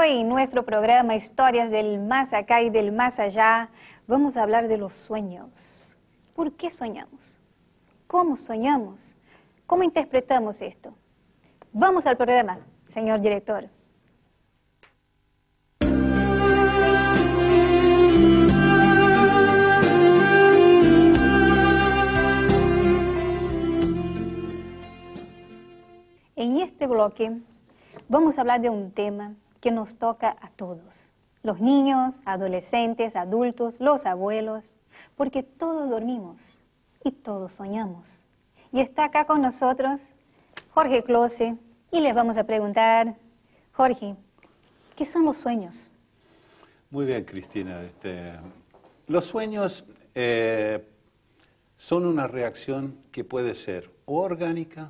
Hoy en nuestro programa Historias del Más Acá y del Más Allá vamos a hablar de los sueños. ¿Por qué soñamos? ¿Cómo soñamos? ¿Cómo interpretamos esto? Vamos al programa, señor director. En este bloque vamos a hablar de un tema que nos toca a todos, los niños, adolescentes, adultos, los abuelos, porque todos dormimos y todos soñamos. Y está acá con nosotros Jorge Close y les vamos a preguntar, Jorge, ¿qué son los sueños? Muy bien, Cristina. Los sueños son una reacción que puede ser orgánica,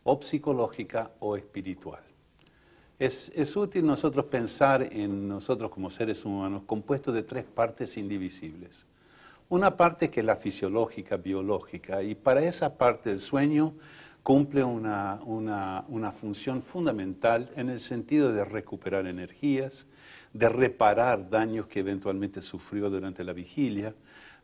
o psicológica o espiritual. Es útil nosotros pensar en nosotros como seres humanos compuestos de tres partes indivisibles. Una parte que es la fisiológica, biológica, y para esa parte el sueño cumple una función fundamental en el sentido de recuperar energías, de reparar daños que eventualmente sufrió durante la vigilia,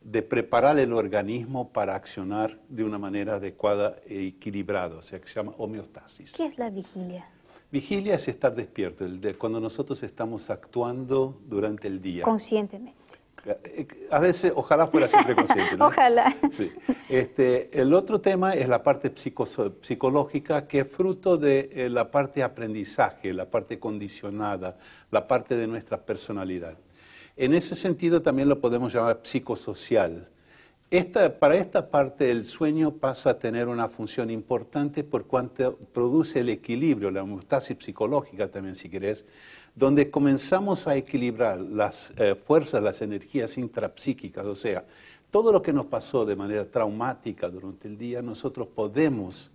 de preparar el organismo para accionar de una manera adecuada e equilibrada, o sea, que se llama homeostasis. ¿Qué es la vigilia? Vigilia es estar despierto, cuando nosotros estamos actuando durante el día. Conscientemente. A veces, ojalá fuera siempre consciente, ¿no? Ojalá. Sí. El otro tema es la parte psicológica, que es fruto de la parte de aprendizaje, la parte condicionada, la parte de nuestra personalidad. En ese sentido también lo podemos llamar psicosocial. Para esta parte el sueño pasa a tener una función importante por cuanto produce el equilibrio, la homeostasis psicológica también si querés, donde comenzamos a equilibrar las fuerzas, las energías intrapsíquicas, o sea, todo lo que nos pasó de manera traumática durante el día, nosotros podemos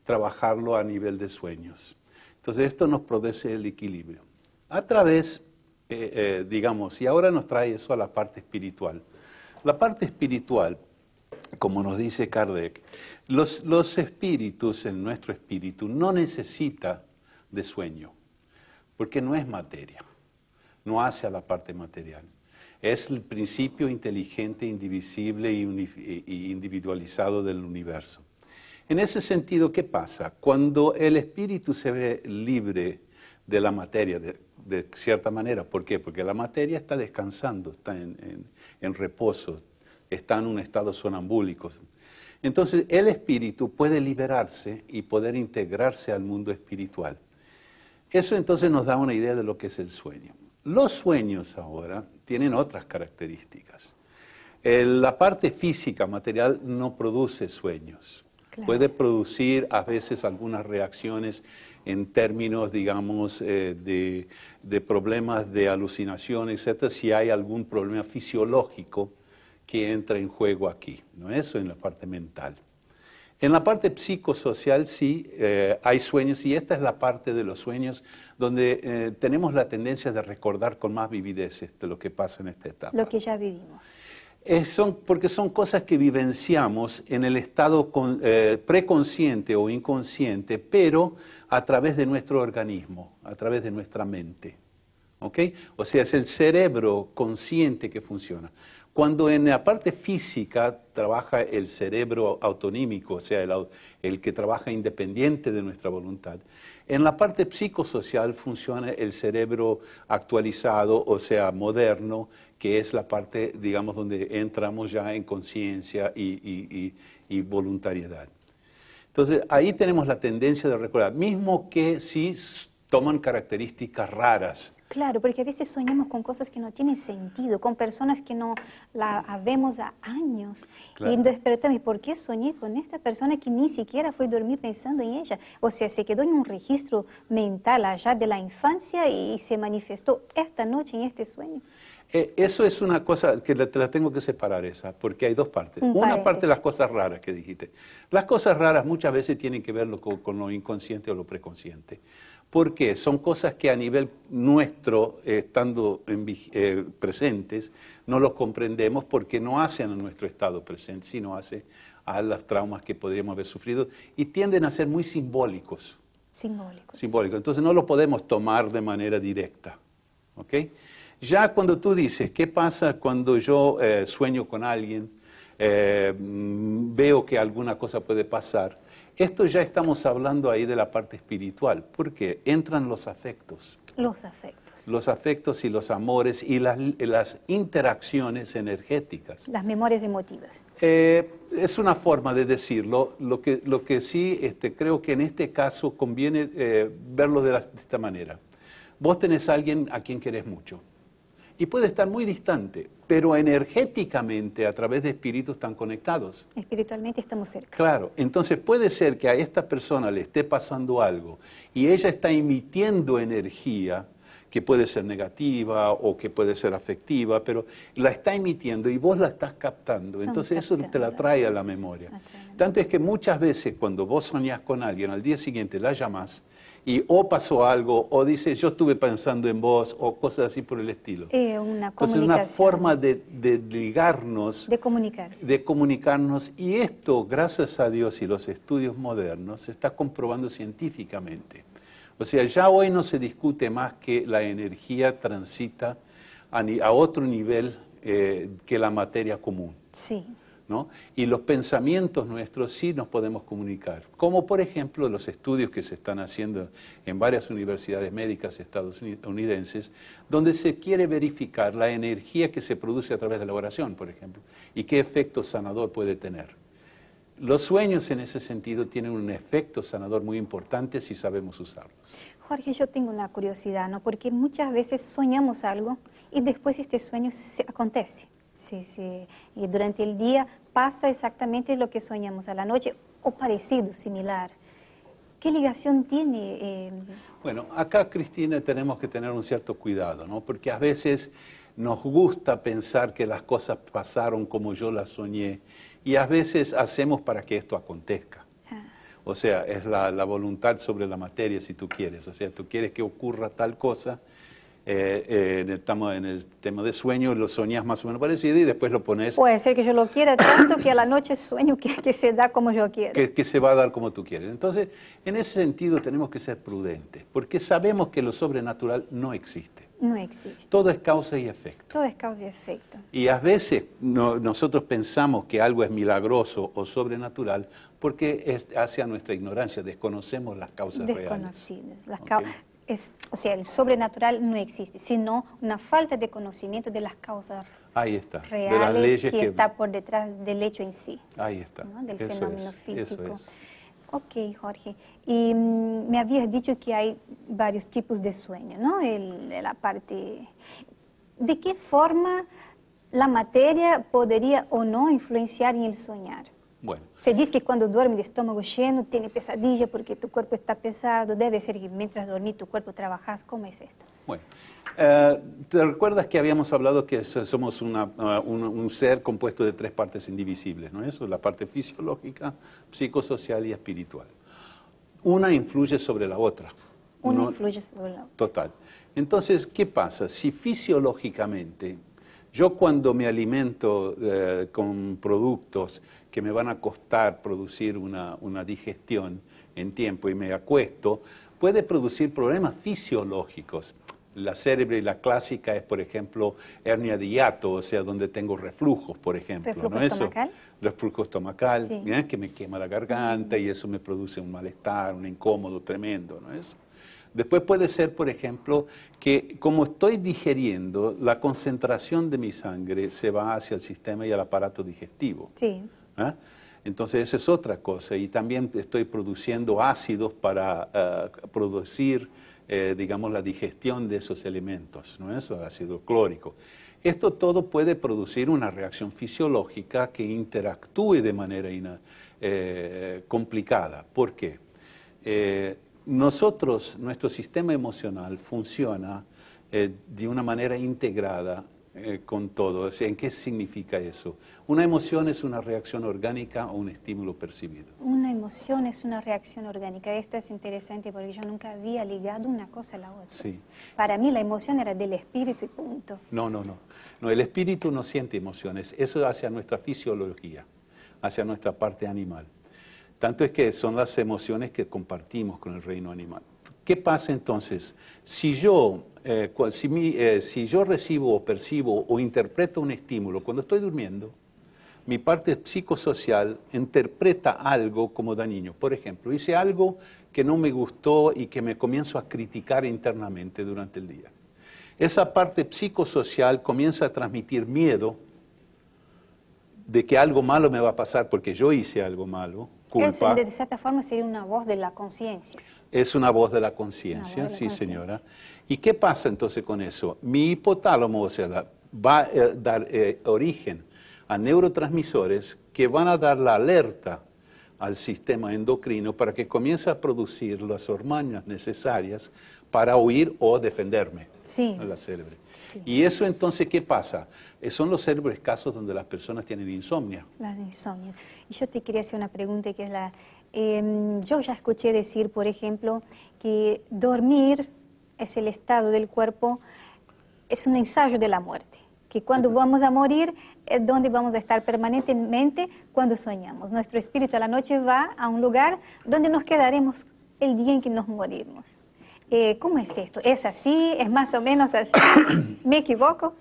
trabajarlo a nivel de sueños. Entonces esto nos produce el equilibrio. A través digamos, y ahora nos trae eso a la parte espiritual. La parte espiritual, como nos dice Kardec, los espíritus, en nuestro espíritu, no necesita de sueño, porque no es materia, no hace a la parte material. Es el principio inteligente, indivisible y individualizado del universo. En ese sentido, ¿qué pasa? Cuando el espíritu se ve libre de la materia, de cierta manera. ¿Por qué? Porque la materia está descansando, está en reposo, está en un estado sonambúlico. Entonces, el espíritu puede liberarse y poder integrarse al mundo espiritual. Eso entonces nos da una idea de lo que es el sueño. Los sueños ahora tienen otras características. La parte física, material, no produce sueños. Claro. Puede producir a veces algunas reacciones en términos, digamos, de problemas de alucinación, etcétera, si hay algún problema fisiológico que entra en juego aquí, ¿no? Eso en la parte mental. En la parte psicosocial sí hay sueños, y esta es la parte de los sueños donde tenemos la tendencia de recordar con más vividez de lo que pasa en esta etapa. Lo que ya vivimos. Porque son cosas que vivenciamos en el estado preconsciente o inconsciente, pero a través de nuestro organismo, a través de nuestra mente. ¿Ok? O sea, es el cerebro consciente que funciona. Cuando en la parte física trabaja el cerebro autonímico, o sea, el que trabaja independiente de nuestra voluntad, en la parte psicosocial funciona el cerebro actualizado, o sea, moderno, que es la parte, digamos, donde entramos ya en conciencia y voluntariedad. Entonces, ahí tenemos la tendencia de recordar, mismo que sí toman características raras. Claro, porque a veces soñamos con cosas que no tienen sentido, con personas que no la vemos a años. Claro. Y despertamos, ¿y por qué soñé con esta persona que ni siquiera fue dormir pensando en ella? O sea, se quedó en un registro mental allá de la infancia y se manifestó esta noche en este sueño. Eso es una cosa que te la tengo que separar esa, porque hay dos partes. Una parte de las cosas raras que dijiste. Las cosas raras muchas veces tienen que ver con lo inconsciente o lo preconsciente. ¿Por qué? Son cosas que a nivel nuestro, estando presentes, no los comprendemos porque no hacen a nuestro estado presente, sino hace a los traumas que podríamos haber sufrido y tienden a ser muy simbólicos. Simbólicos. Entonces no lo podemos tomar de manera directa. ¿ok? Ya cuando tú dices, ¿qué pasa cuando yo sueño con alguien, veo que alguna cosa puede pasar? Esto ya estamos hablando ahí de la parte espiritual, porque entran los afectos. Los afectos. Los afectos y los amores y las interacciones energéticas. Las memorias emotivas. Es una forma de decirlo. Lo que sí creo que en este caso conviene verlo de esta manera. Vos tenés a alguien a quien querés mucho y puede estar muy distante, pero energéticamente a través de espíritus están conectados. Espiritualmente estamos cerca. Claro, entonces puede ser que a esta persona le esté pasando algo y ella está emitiendo energía que puede ser negativa o que puede ser afectiva, pero la está emitiendo y vos la estás captando. Entonces eso te la trae a la memoria. Tanto es que muchas veces cuando vos soñás con alguien, al día siguiente la llamás y o pasó algo, o dice yo estuve pensando en vos, o cosas así por el estilo. Entonces una forma de ligarnos, de comunicarnos, y esto, gracias a Dios y los estudios modernos, se está comprobando científicamente. O sea, ya hoy no se discute más que la energía transita a otro nivel que la materia común. Sí. ¿No? Y los pensamientos nuestros sí nos podemos comunicar, como por ejemplo los estudios que se están haciendo en varias universidades médicas estadounidenses, donde se quiere verificar la energía que se produce a través de la oración, por ejemplo, y qué efecto sanador puede tener. Los sueños en ese sentido tienen un efecto sanador muy importante si sabemos usarlos. Jorge, yo tengo una curiosidad, ¿no? Porque muchas veces soñamos algo y después este sueño acontece. Sí, sí. Y durante el día pasa exactamente lo que soñamos a la noche o parecido, similar. ¿Qué ligación tiene? Bueno, acá, Cristina, tenemos que tener un cierto cuidado, ¿no? Porque a veces nos gusta pensar que las cosas pasaron como yo las soñé y a veces hacemos para que esto acontezca. O sea, es la voluntad sobre la materia, si tú quieres. O sea, tú quieres que ocurra tal cosa. Estamos en el tema de sueño, lo soñas más o menos parecido y después lo pones... Puede ser que yo lo quiera tanto que a la noche sueño que se da como yo quiero. Que se va a dar como tú quieres. Entonces, en ese sentido tenemos que ser prudentes, porque sabemos que lo sobrenatural no existe. No existe. Todo es causa y efecto. Todo es causa y efecto. Y a veces nosotros pensamos que algo es milagroso o sobrenatural porque es hacia nuestra ignorancia, desconocemos las causas reales. Desconocidas. O sea, el sobrenatural no existe, sino una falta de conocimiento de las causas Ahí está, reales de las leyes que está por detrás del hecho en sí. Ahí está. ¿No? Del Eso fenómeno es, físico. eso es. Ok, Jorge. Y me habías dicho que hay varios tipos de sueño, ¿no? La parte... ¿De qué forma la materia podría o no influenciar en el soñar? Bueno. Se dice que cuando duerme de estómago lleno tiene pesadilla porque tu cuerpo está pesado. Debe ser que mientras dormís tu cuerpo trabajas. ¿Cmo es esto? Bueno, ¿te recuerdas que habíamos hablado que somos un ser compuesto de 3 partes indivisibles, ¿no es eso? La parte fisiológica, psicosocial y espiritual. Una influye sobre la otra. Una influye sobre la otra. Total. Entonces, ¿qué pasa? Si fisiológicamente yo cuando me alimento con productos que me van a costar producir una digestión en tiempo y me acuesto, puede producir problemas fisiológicos. La célebre y la clásica es, por ejemplo, hernia de hiato, o sea, donde tengo reflujos, por ejemplo. ¿Reflujo estomacal? Reflujo estomacal, Sí. que me quema la garganta y eso me produce un malestar, un incómodo tremendo, ¿no es? Después puede ser, por ejemplo, que como estoy digeriendo, la concentración de mi sangre se va hacia el sistema y al aparato digestivo. Sí. ¿Ah? Entonces esa es otra cosa. Y también estoy produciendo ácidos para producir, digamos, la digestión de esos elementos, ¿no es eso? Ácido clórico. Esto todo puede producir una reacción fisiológica que interactúe de manera complicada. ¿Por qué? Nuestro sistema emocional funciona de una manera integrada con todo. O sea, ¿en qué significa eso? Una emoción es una reacción orgánica o un estímulo percibido. Una emoción es una reacción orgánica. Esto es interesante porque yo nunca había ligado una cosa a la otra. Sí. Para mí la emoción era del espíritu y punto. No, el espíritu no siente emociones. Eso es hacia nuestra fisiología, hacia nuestra parte animal. Tanto es que son las emociones que compartimos con el reino animal. ¿Qué pasa entonces? Si yo recibo o percibo o interpreto un estímulo cuando estoy durmiendo, mi parte psicosocial interpreta algo como dañino. Por ejemplo, hice algo que no me gustó y que me comienzo a criticar internamente durante el día. Esa parte psicosocial comienza a transmitir miedo de que algo malo me va a pasar porque yo hice algo malo, culpa. Eso, de cierta forma, sería una voz de la conciencia. Es una voz de la conciencia, sí, señora. ¿Y qué pasa entonces con eso? Mi hipotálamo, o sea, va a dar origen a neurotransmisores que van a dar la alerta al sistema endocrino para que comience a producir las hormonas necesarias para huir o defenderme. Sí. A la célebre. Sí. Y eso entonces, ¿qué pasa? Son los célebres casos donde las personas tienen insomnio. Las insomnios. Y yo te quería hacer una pregunta que es la... yo ya escuché decir, por ejemplo, que dormir es el estado del cuerpo, es un ensayo de la muerte. Que cuando vamos a morir es donde vamos a estar permanentemente cuando soñamos. Nuestro espíritu a la noche va a un lugar donde nos quedaremos el día en que nos morimos. ¿Cómo es esto? ¿Es así? ¿Es más o menos así? ¿Me equivoco?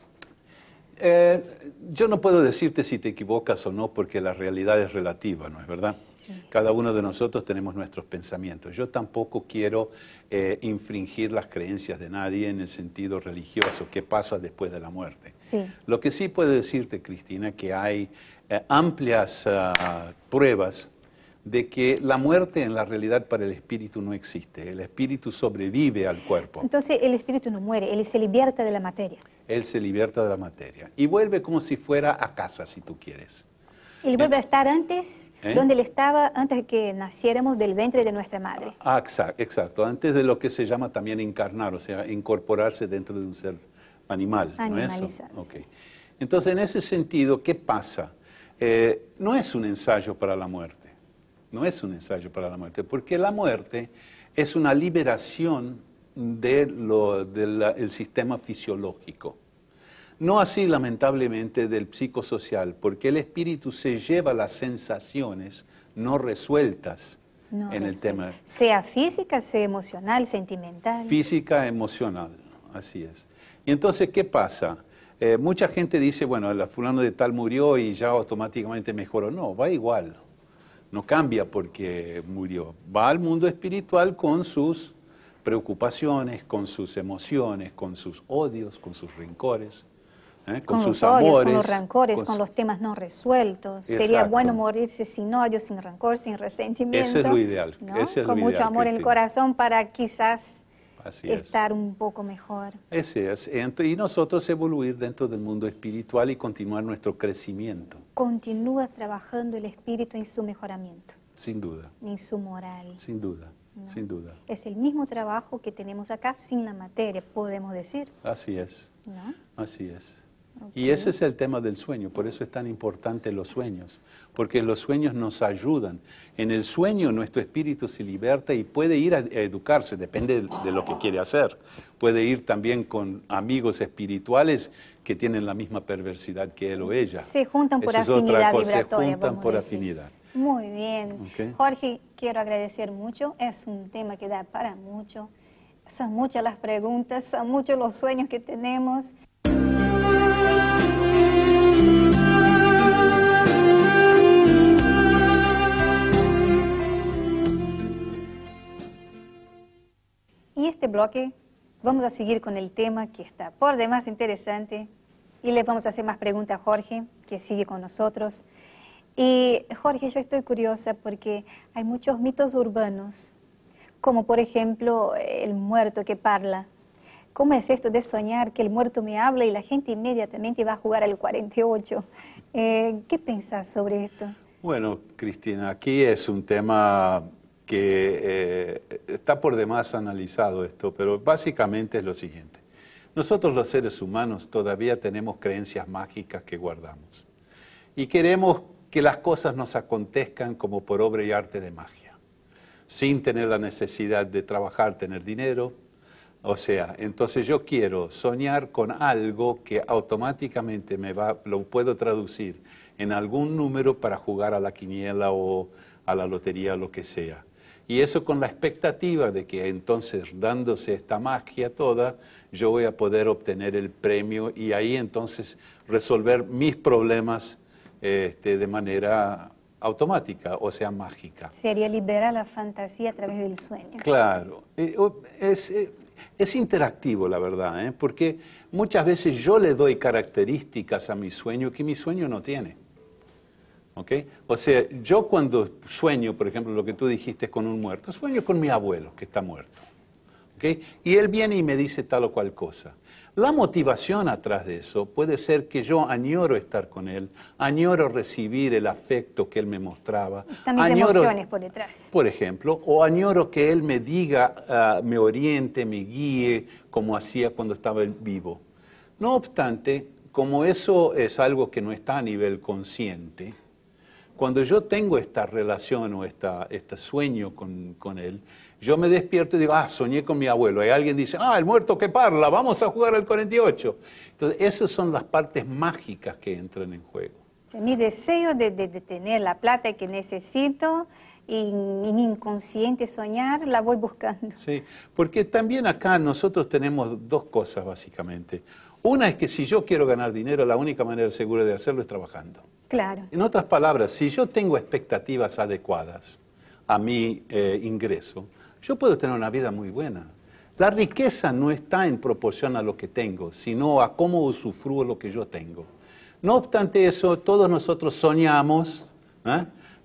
Yo no puedo decirte si te equivocas o no, porque la realidad es relativa, ¿no es verdad? Sí. Cada uno de nosotros tenemos nuestros pensamientos. Yo tampoco quiero infringir las creencias de nadie en el sentido religioso, qué pasa después de la muerte. Sí. Lo que sí puedo decirte, Cristina, que hay amplias pruebas de que la muerte en la realidad para el espíritu no existe. El espíritu sobrevive al cuerpo. Entonces el espíritu no muere, él se liberta de la materia. Él se liberta de la materia y vuelve como si fuera a casa, si tú quieres. Él vuelve a estar antes, donde él estaba antes de que naciéramos del vientre de nuestra madre. Ah, exacto, antes de lo que se llama también encarnar, o sea, incorporarse dentro de un ser animal. Animalizado. ¿No es eso? Okay. Entonces, en ese sentido, ¿qué pasa? No es un ensayo para la muerte. No es un ensayo para la muerte, porque la muerte es una liberación del sistema fisiológico. No así, lamentablemente, del psicosocial, porque el espíritu se lleva las sensaciones no resueltas en el tema. Sea física, sea emocional, sentimental. Física, emocional, así es. Y entonces, ¿qué pasa? Mucha gente dice, bueno, el fulano de tal murió y ya automáticamente mejoró. No, va igual. No cambia porque murió. Va al mundo espiritual con sus preocupaciones, con sus emociones, con sus odios, con sus rencores, con sus amores. Con los rencores, con los temas no resueltos. Exacto. Sería bueno morirse sin odio, sin rencor, sin resentimiento. Eso es lo ideal. ¿No? Eso es con lo mucho ideal, amor Cristina. en el corazón para quizás Así estar un poco mejor. Así es. Y nosotros evoluir dentro del mundo espiritual y continuar nuestro crecimiento. Continúa trabajando el espíritu en su mejoramiento. Sin duda. En su moral. Sin duda, ¿no? Sin duda. Es el mismo trabajo que tenemos acá sin la materia, podemos decir. Así es. ¿No? Así es. Okay. Y ese es el tema del sueño, por eso es tan importante los sueños, porque los sueños nos ayudan. En el sueño nuestro espíritu se liberta y puede ir a educarse, depende de lo que quiere hacer. Puede ir también con amigos espirituales que tienen la misma perversidad que él o ella. Se juntan por afinidad vibratoria. Se juntan por afinidad. Muy bien. Okay. Jorge, quiero agradecer mucho. Es un tema que da para mucho. Son muchas las preguntas, son muchos los sueños que tenemos. Y este bloque vamos a seguir con el tema que está por demás interesante y le vamos a hacer más preguntas a Jorge, que sigue con nosotros. Y Jorge, yo estoy curiosa porque hay muchos mitos urbanos, como por ejemplo el muerto que parla. ¿Cómo es esto de soñar que el muerto me habla y la gente inmediatamente va a jugar al 48? ¿Qué pensás sobre esto? Bueno, Cristina, aquí es un tema que está por demás analizado esto, pero básicamente es lo siguiente. Nosotros los seres humanos todavía tenemos creencias mágicas que guardamos y queremos que las cosas nos acontezcan como por obra y arte de magia, sin tener la necesidad de trabajar, tener dinero. O sea, entonces yo quiero soñar con algo que automáticamente lo puedo traducir en algún número para jugar a la quiniela o a la lotería o lo que sea. Y eso con la expectativa de que entonces, dándose esta magia toda, yo voy a poder obtener el premio y ahí entonces resolver mis problemas de manera automática, o sea, mágica. Sería liberar la fantasía a través del sueño. Claro, es interactivo la verdad, porque muchas veces yo le doy características a mi sueño que mi sueño no tiene. ¿Okay? O sea, yo cuando sueño, por ejemplo, lo que tú dijiste con un muerto, sueño con mi abuelo que está muerto. ¿Okay? Y él viene y me dice tal o cual cosa. La motivación atrás de eso puede ser que yo añoro estar con él, añoro recibir el afecto que él me mostraba. Están mis emociones por detrás. Por ejemplo, o añoro que él me diga, me oriente, me guíe, como hacía cuando estaba vivo. No obstante, como eso es algo que no está a nivel consciente, cuando yo tengo esta relación o este sueño con él, yo me despierto y digo, soñé con mi abuelo. Y alguien dice, el muerto que parla, vamos a jugar al 48. Entonces, esas son las partes mágicas que entran en juego. Sí, mi deseo de tener la plata que necesito y mi inconsciente soñar, la voy buscando. Sí, porque también acá nosotros tenemos dos cosas básicamente. Una es que si yo quiero ganar dinero, la única manera segura de hacerlo es trabajando. Claro. En otras palabras, si yo tengo expectativas adecuadas a mi ingreso, yo puedo tener una vida muy buena. La riqueza no está en proporción a lo que tengo, sino a cómo usufruo lo que yo tengo. No obstante eso, todos nosotros soñamos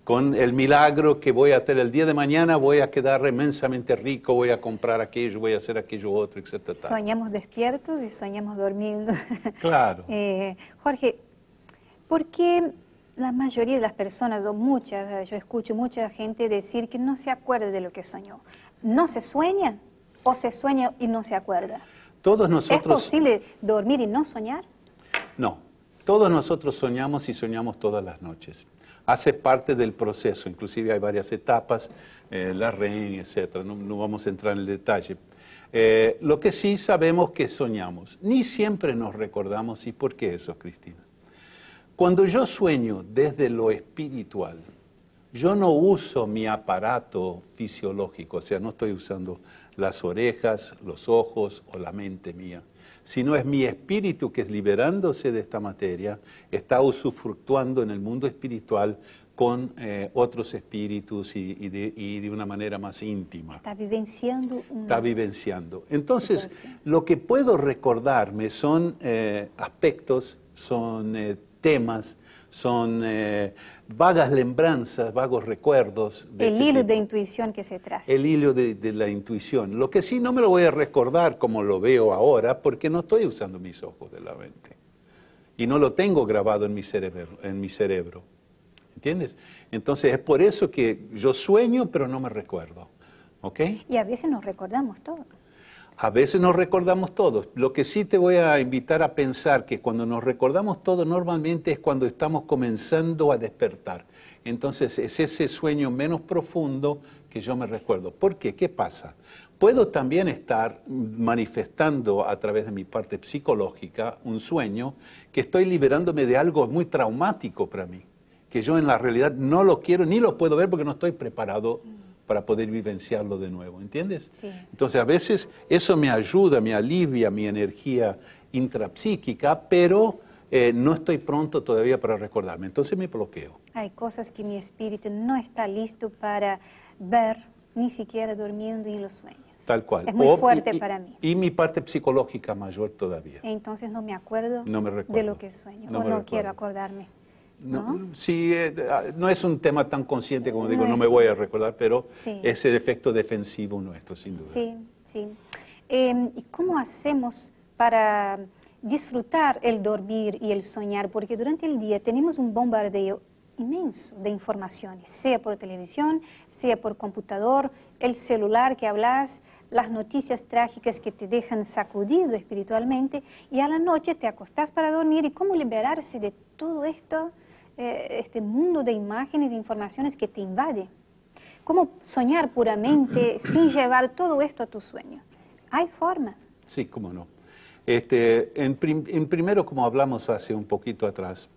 con el milagro que voy a tener el día de mañana, voy a quedar inmensamente rico, voy a comprar aquello, voy a hacer aquello otro, etc. Soñamos despiertos y soñamos durmiendo. Claro. Jorge, ¿por qué la mayoría de las personas, o muchas, yo escucho mucha gente decir que no se acuerda de lo que soñó? ¿No se sueña o se sueña y no se acuerda? Todos nosotros... ¿Es posible dormir y no soñar? No, todos nosotros soñamos y soñamos todas las noches. Hace parte del proceso, inclusive hay varias etapas, la REM, etc. No vamos a entrar en el detalle. Lo que sí sabemos que soñamos. Ni siempre nos recordamos. ¿Y por qué eso, Cristina? Cuando yo sueño desde lo espiritual, yo no uso mi aparato fisiológico, o sea, no estoy usando las orejas, los ojos o la mente mía, sino es mi espíritu que, liberándose de esta materia, está usufructuando en el mundo espiritual con otros espíritus y de una manera más íntima. Está vivenciando. Está vivenciando. Entonces, lo que puedo recordarme son aspectos, son temas, son vagas lembranzas, vagos recuerdos. El hilo de intuición que se traza. El hilo de la intuición. Lo que sí no me lo voy a recordar como lo veo ahora, porque no estoy usando mis ojos de la mente. Y no lo tengo grabado en mi cerebro. ¿Entiendes? Entonces es por eso que yo sueño, pero no me recuerdo. ¿Ok? Y a veces nos recordamos todo. A veces nos recordamos todos. Lo que sí te voy a invitar a pensar que cuando nos recordamos todo normalmente es cuando estamos comenzando a despertar. Entonces es ese sueño menos profundo que yo me recuerdo. ¿Por qué? ¿Qué pasa? Puedo también estar manifestando a través de mi parte psicológica un sueño que estoy liberándome de algo muy traumático para mí, que yo en la realidad no lo quiero ni lo puedo ver porque no estoy preparado para poder vivenciarlo de nuevo, ¿entiendes? Sí. Entonces a veces eso me ayuda, me alivia mi energía intrapsíquica, pero no estoy pronto todavía para recordarme, entonces me bloqueo. Hay cosas que mi espíritu no está listo para ver, ni siquiera durmiendo y en los sueños. Tal cual. Es muy fuerte para mí. Y mi parte psicológica mayor todavía. Entonces no me acuerdo recuerdo. de lo que sueño, no quiero acordarme. ¿No? Sí, no es un tema tan consciente como digo, no me voy a recordar, pero sí, es el efecto defensivo nuestro, sin duda. Sí, sí. ¿Y cómo hacemos para disfrutar el dormir y el soñar? Porque durante el día tenemos un bombardeo inmenso de informaciones, sea por televisión, sea por computador, el celular que hablas, las noticias trágicas que te dejan sacudido espiritualmente, y a la noche te acostás para dormir. ¿Y cómo liberarse de todo esto? Este mundo de imágenes e informaciones que te invade. ¿Cómo soñar puramente sin llevar todo esto a tu sueño? ¿Hay forma? Sí, cómo no. En primero, como hablamos hace un poquito atrás,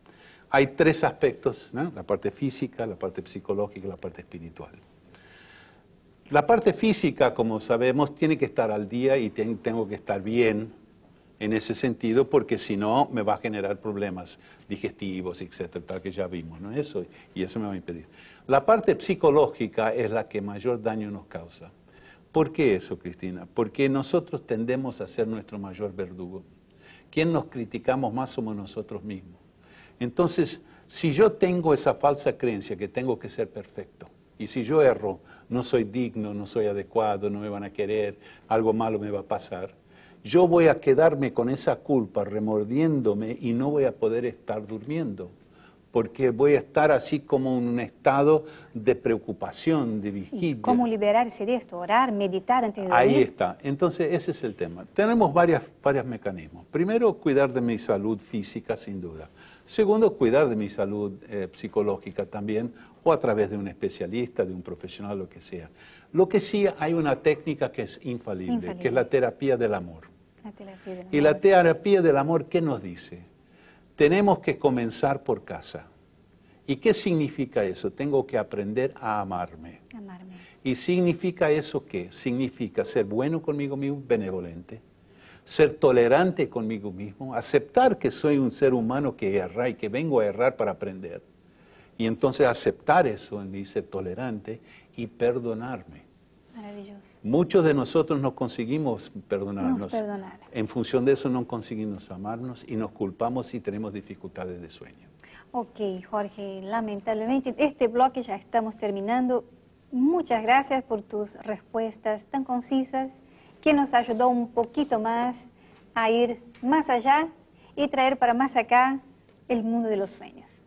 hay tres aspectos, ¿no? La parte física, la parte psicológica y la parte espiritual. La parte física, como sabemos, tiene que estar al día y tengo que estar bien en ese sentido, porque si no me va a generar problemas digestivos, etcétera, tal que ya vimos, ¿no? Eso, y eso me va a impedir. La parte psicológica es la que mayor daño nos causa. ¿Por qué eso, Cristina? Porque nosotros tendemos a ser nuestro mayor verdugo. ¿Quién nos criticamos más somos nosotros mismos? Entonces, si yo tengo esa falsa creencia que tengo que ser perfecto, y si yo erro, no soy digno, no soy adecuado, no me van a querer, algo malo me va a pasar, yo voy a quedarme con esa culpa remordiéndome y no voy a poder estar durmiendo, porque voy a estar así como en un estado de preocupación, de vigilia. ¿Cómo liberarse de esto? Orar, meditar antes de dormir. Ahí está. Entonces, ese es el tema. Tenemos varios mecanismos. Primero, cuidar de mi salud física, sin duda. Segundo, cuidar de mi salud psicológica también, o a través de un especialista, de un profesional, lo que sea. Lo que sí, hay una técnica que es infalible, que es la terapia del amor. Y la terapia del amor, ¿qué nos dice? Tenemos que comenzar por casa. ¿Y qué significa eso? Tengo que aprender a amarme. Amarme. ¿Y significa eso qué? Significa ser bueno conmigo mismo, benevolente, ser tolerante conmigo mismo, aceptar que soy un ser humano que erra y que vengo a errar para aprender. Y entonces aceptar eso en mí, ser tolerante y perdonarme. Maravilloso. Muchos de nosotros no conseguimos perdonarnos. Nos perdonar. En función de eso no conseguimos amarnos y nos culpamos y tenemos dificultades de sueño. Ok, Jorge, lamentablemente este bloque ya estamos terminando. Muchas gracias por tus respuestas tan concisas que nos ayudó un poquito más a ir más allá y traer para más acá el mundo de los sueños.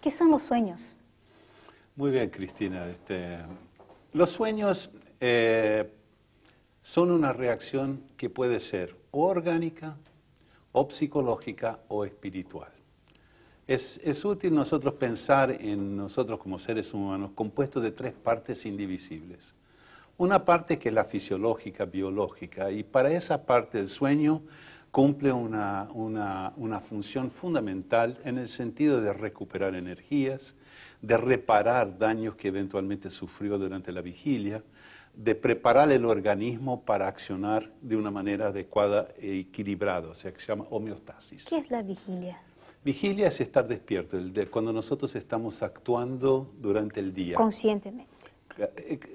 ¿Qué son los sueños? Muy bien, Cristina. Los sueños son una reacción que puede ser o orgánica, o psicológica, o espiritual. Es útil nosotros pensar en nosotros como seres humanos compuestos de tres partes indivisibles. Una parte que es la fisiológica, biológica, y para esa parte el sueño cumple una función fundamental en el sentido de recuperar energías, de reparar daños que eventualmente sufrió durante la vigilia, de preparar el organismo para accionar de una manera adecuada e equilibrada, o sea, que se llama homeostasis. ¿Qué es la vigilia? Vigilia es estar despierto, cuando nosotros estamos actuando durante el día. Conscientemente.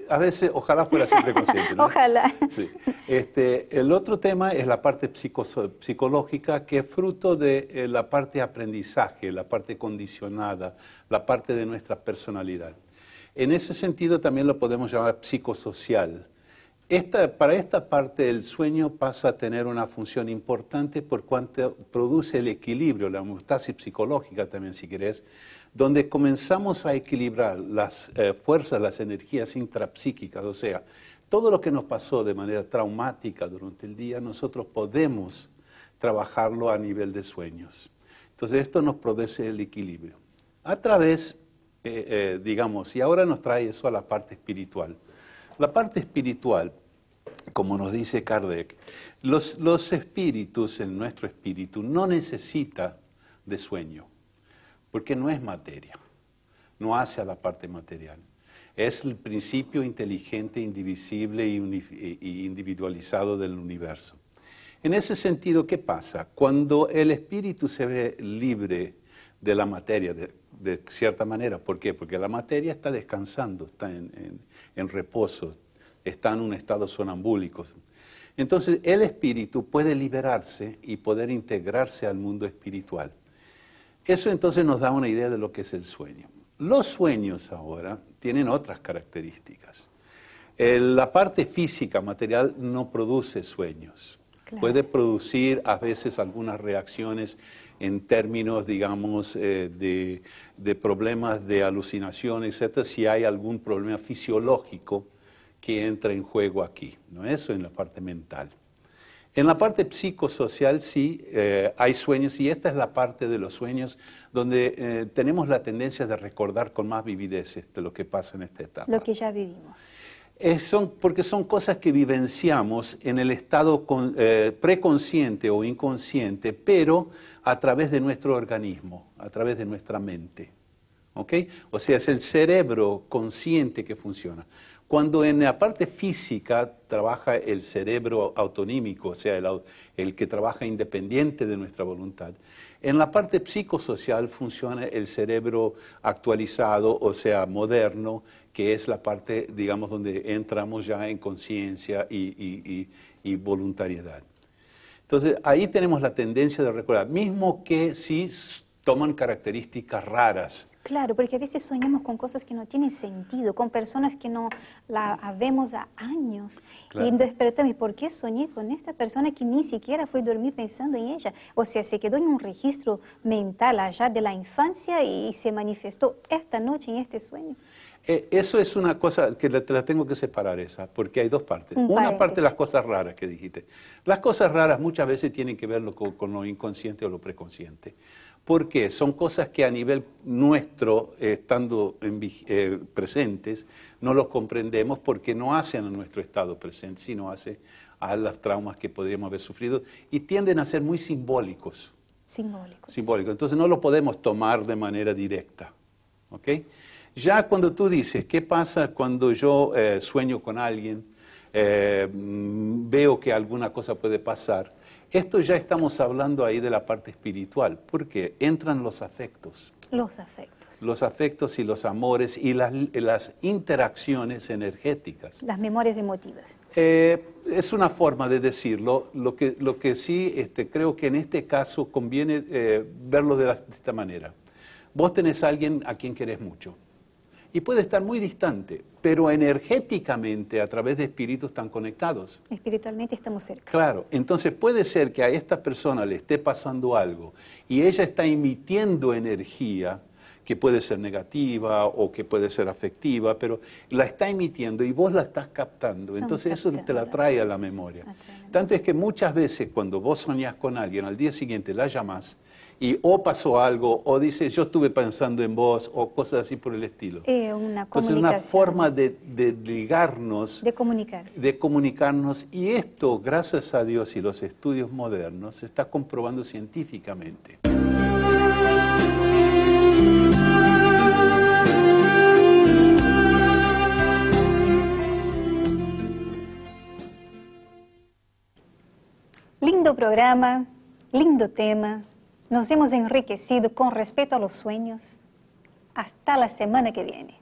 A veces, ojalá fuera siempre consciente, ¿no? Ojalá. Sí. El otro tema es la parte psicológica, que es fruto de la parte aprendizaje, la parte condicionada, la parte de nuestra personalidad. En ese sentido también lo podemos llamar psicosocial. Para esta parte el sueño pasa a tener una función importante por cuanto produce el equilibrio, la homeostasis psicológica también, si querés, donde comenzamos a equilibrar las fuerzas, las energías intrapsíquicas, o sea, todo lo que nos pasó de manera traumática durante el día, nosotros podemos trabajarlo a nivel de sueños. Entonces esto nos produce el equilibrio. A través, digamos, y ahora nos trae eso a la parte espiritual. La parte espiritual, como nos dice Kardec, los espíritus, en nuestro espíritu, no necesita de sueño, porque no es materia, no hace a la parte material. Es el principio inteligente, indivisible y individualizado del universo. En ese sentido, ¿qué pasa? Cuando el espíritu se ve libre de la materia, de cierta manera, ¿por qué? Porque la materia está descansando, está en reposo, está en un estado sonambúlico. Entonces, el espíritu puede liberarse y poder integrarse al mundo espiritual. Eso entonces nos da una idea de lo que es el sueño. Los sueños ahora tienen otras características. La parte física, material, no produce sueños. Claro. Puede producir a veces algunas reacciones en términos, digamos, de problemas de alucinación, etcétera, si hay algún problema fisiológico que entra en juego aquí, ¿no? Eso en la parte mental. En la parte psicosocial sí hay sueños, y esta es la parte de los sueños donde tenemos la tendencia de recordar con más vividez de lo que pasa en esta etapa. Lo que ya vivimos. Porque son cosas que vivenciamos en el estado preconsciente o inconsciente, pero a través de nuestro organismo, a través de nuestra mente. ¿Ok? O sea, es el cerebro consciente que funciona. Cuando en la parte física trabaja el cerebro autonímico, o sea, el que trabaja independiente de nuestra voluntad, en la parte psicosocial funciona el cerebro actualizado, o sea, moderno, que es la parte, digamos, donde entramos ya en conciencia y voluntariedad. Entonces, ahí tenemos la tendencia de recordar, mismo que si toman características raras. Claro, porque a veces soñamos con cosas que no tienen sentido, con personas que no la vemos a años. Claro. Y despertamos, ¿y por qué soñé con esta persona que ni siquiera fue dormir pensando en ella? O sea, se quedó en un registro mental allá de la infancia y se manifestó esta noche en este sueño. Eso es una cosa que te la tengo que separar esa, porque hay dos partes. Una parte de las cosas raras que dijiste. Las cosas raras muchas veces tienen que ver con lo inconsciente o lo preconsciente. ¿Por qué? Son cosas que a nivel nuestro, estando presentes, no los comprendemos porque no hacen a nuestro estado presente, sino hace a los traumas que podríamos haber sufrido y tienden a ser muy simbólicos. Simbólicos. Entonces no lo podemos tomar de manera directa. ¿Ok? Ya cuando tú dices, ¿qué pasa cuando yo sueño con alguien, veo que alguna cosa puede pasar? Esto ya estamos hablando ahí de la parte espiritual, porque entran los afectos. Los afectos. Los afectos y los amores y las interacciones energéticas. Las memorias emotivas. Es una forma de decirlo. Lo que sí creo que en este caso conviene verlo de esta manera. Vos tenés a alguien a quien querés mucho. Y puede estar muy distante, pero energéticamente a través de espíritus están conectados. Espiritualmente estamos cerca. Claro, entonces puede ser que a esta persona le esté pasando algo y ella está emitiendo energía que puede ser negativa o que puede ser afectiva, pero la está emitiendo y vos la estás captando. Entonces eso te la trae a la memoria. Tanto es que muchas veces cuando vos soñás con alguien, al día siguiente la llamás y o pasó algo, o dice yo estuve pensando en vos, o cosas así por el estilo. Entonces es una forma de ligarnos, de comunicarnos, y esto, gracias a Dios y los estudios modernos, se está comprobando científicamente. Lindo programa, lindo tema. Nos hemos enriquecido con respecto a los sueños. Hasta la semana que viene.